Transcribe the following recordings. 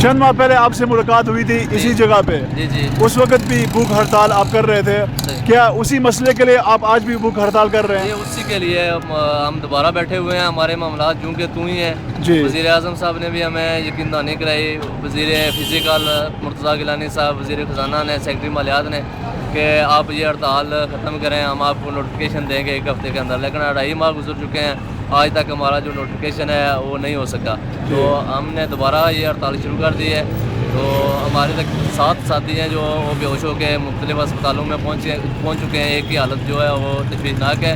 चंद माह पहले आपसे मुलाकात हुई थी इसी जगह पे। जी जी उस वक्त भी भूख हड़ताल आप कर रहे थे, क्या उसी मसले के लिए आप आज भी भूख हड़ताल कर रहे ये हैं? उसी के लिए हम दोबारा बैठे हुए हैं। हमारे मामला जूं के तू ही हैं। जी। वज़ीर आज़म साहब ने भी हमें यकीन दहानी कराई, वज़ीर फ़िज़िकल मुर्तज़ा गिलानी साहब, वज़ीर ख़जाना ने, सेक्रेटरी मालियात ने, कि आप ये हड़ताल ख़त्म करें, हम आपको नोटिफिकेशन देंगे 1 हफ़्ते के अंदर। लेकिन 2.5 माह गुजर चुके हैं, आज तक हमारा जो नोटिफिकेशन है वो नहीं हो सका। तो हमने दोबारा ये हड़ताल शुरू कर दी है। तो हमारे तक 7 साथी हैं जो वो बेहोश हो के मुख्तलिफ अस्पतालों में पहुँच चुके हैं। एक की हालत जो है वो तशवीशनाक है।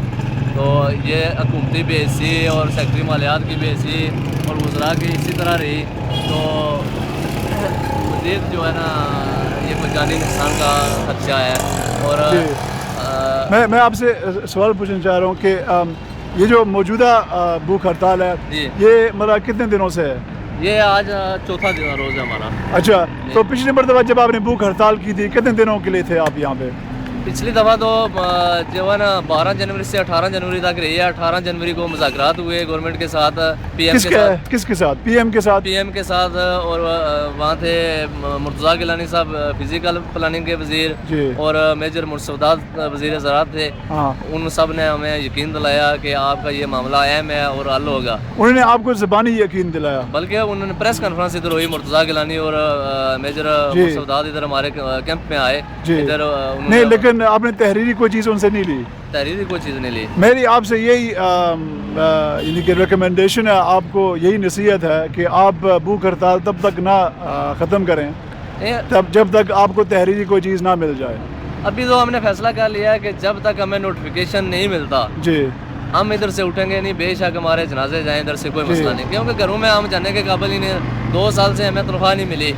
तो ये हुकूमती बेहसी और सेक्रेटरी मालियात की बेहसी और वज़रा की इसी तरह रही तो मज़ीद जो है ना ये कोई जानी नुकसान का खदशा है। और मैं आपसे सवाल पूछना चाह रहा हूँ कि ये जो मौजूदा भूख हड़ताल है, जी। ये मतलब कितने दिनों से है? ये आज चौथा दिन रोज़ है हमारा। अच्छा, तो पिछली मरतबा जब आपने भूख हड़ताल की थी कितने दिनों के लिए थे आप यहाँ पे? पिछली दफ़ा तो जो है ना 12 जनवरी से 18 जनवरी तक रही है। 18 जनवरी को मुज़ाकरात हुए गवर्नमेंट के साथ, पीएम के साथ। किसके साथ? पीएम के साथ? पीएम के साथ। और वहाँ थे मुर्तज़ा गिलानी साहब फ़िज़िकल प्लानिंग के वज़ीर, और मेजर मुर्सदात वज़ीर ज़राअत थे। हाँ। उन सब ने हमें यकीन दिलाया कि आपका ये मामला अहम है और हल होगा। उन्होंने आपको ज़बानी यकीन दिलाया? बल्कि उन्होंने प्रेस कॉन्फ्रेंस इधर हुई, मुर्तज़ा गिलानी और मेजर मुर्सदात इधर हमारे कैंप में आए। इधर नहीं, लेकिन आपने तहरीरी कोई चीज़ उनसे नहीं ली? तहरीरी कोई चीज़ नहीं ली। मेरी आपसे यही यानी कि रिकमेंडेशन है, आपको यही नसीहत है कि आप भूख हड़ताल तब तक ना ख़त्म करें तब जब तक आपको तहरीरी कोई चीज़ ना मिल जाए। अभी तो हमने फैसला कर लिया है कि जब तक हमें नोटिफिकेशन नहीं मिलता जी, हम इधर से उठेंगे नहीं। बेशक हमारे जनाजे जाएं, इधर से कोई मसला नहीं, क्योंकि घरों में हम जाने के काबिल ही नहीं। 2 साल से हमें तनख्वाह नहीं मिली,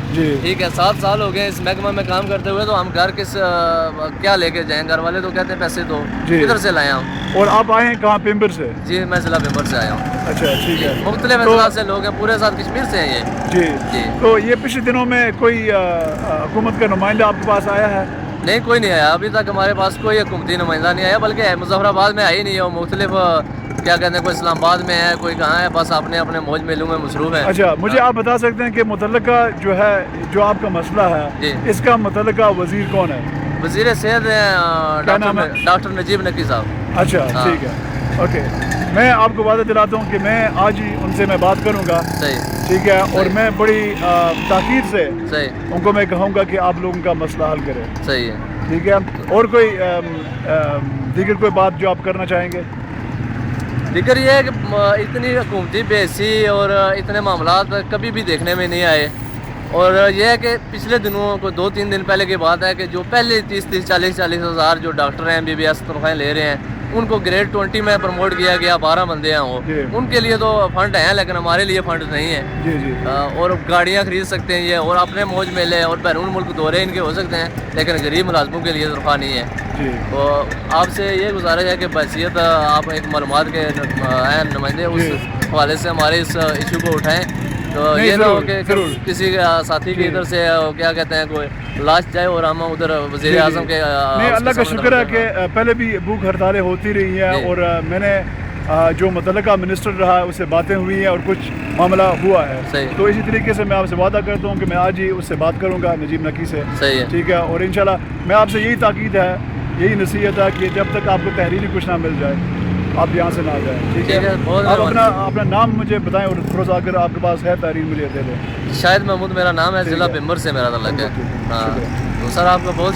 ठीक है। 7 साल हो गए इस महकमा में काम करते हुए, तो हम घर क्या लेके जाएं? घर वाले तो कहते हैं पैसे दो, किधर से लाए हम? और आप आए हैं कहाँ? पिंबर से? जी, मैं जिला पिंबर से आया हूँ। अच्छा, ठीक है। मुख्तलिफ अजला से लोग हैं, पूरे साथ कश्मीर से हैं ये। जी जी। तो ये पिछले दिनों में कोई हुकूमत का नुमाइंदा आपके पास आया है? नहीं, कोई नहीं आया अभी तक। हमारे पास कोई हुकूमती नुमाइंदा नहीं आया, बल्कि मुजफ्फराबाद में आई नहीं है। वो मुख्तलिफ क्या कहते हैं, कोई इस्लामाबाद में है, कोई कहाँ है, बस अपने अपने मौज मेलों में मसरूफ़ है। अच्छा, मुझे आप बता सकते हैं कि मुतल्लिका जो है, जो आपका मसला है, इसका मुतल्लिका वज़ीर कौन है? वज़ीर सेहत हैं डॉक्टर नजीब नकी साहब। अच्छा, ठीक है, ओके। मैं आपको वादा दिलाता हूँ कि मैं आज ही उनसे मैं बात करूँगा। सही, ठीक है। और मैं बड़ी ताकीद से सही उनको मैं कहूँगा कि आप लोगों का मसला हल करें। सही है, ठीक है। और कोई दीगर कोई बात जो आप करना चाहेंगे? दिक्कत ये है कि इतनी हुकूमती बेहसी और इतने मामलात कभी भी देखने में नहीं आए। और यह है कि पिछले दिनों को 2-3 दिन पहले की बात है कि जो पहले 30-30, 40-40 हज़ार जो डॉक्टर हैं, MBBS तनख्वाहें ले रहे हैं, उनको ग्रेड 20 में प्रमोट किया गया। 12 बंदे हैं वो, उनके लिए तो फंड हैं, लेकिन हमारे लिए फंड नहीं है। जी जी। और गाड़ियाँ खरीद सकते हैं ये, और अपने मौज मेले और बैरून मुल्क दौरे इनके हो सकते हैं, लेकिन गरीब मुलाजमों के लिए तनख्वाह नहीं है। जी। तो आपसे ये गुजारिश है कि बहसीत आप एक मालूमात के नुमाइंदे उस हवाले से हमारे इस इशू को उठाएँ। तो ये ना हो कि किसी साथी के इधर से क्या कहते हैं कोई लाश जाए और हम उधर वज़ीर आज़म के। नहीं, अल्लाह का शुक्र है कि पहले भी भूख हड़तालें होती रही हैं, और मैंने जो मुतल्लिका मिनिस्टर रहा है उससे बातें हुई हैं और कुछ मामला हुआ है। तो इसी तरीके से मैं आपसे वादा करता हूँ कि मैं आज ही उससे बात करूँगा, नजीब नकी से। सही है, ठीक है। और इंशाल्लाह मैं आपसे यही ताकीद है, यही नसीहत है कि जब तक आपको तहरीरी कुछ ना मिल जाए आप यहाँ से ना जाएं। ठीक है। आप अपना नाम मुझे बताएं, और थोड़ा सा अगर आपके पास है तहरीर मुझे दे दें। शायद महमूद मेरा नाम है, जिला पिंबर से मेरा तल्लुक है। हाँ, तो सर आपका बहुत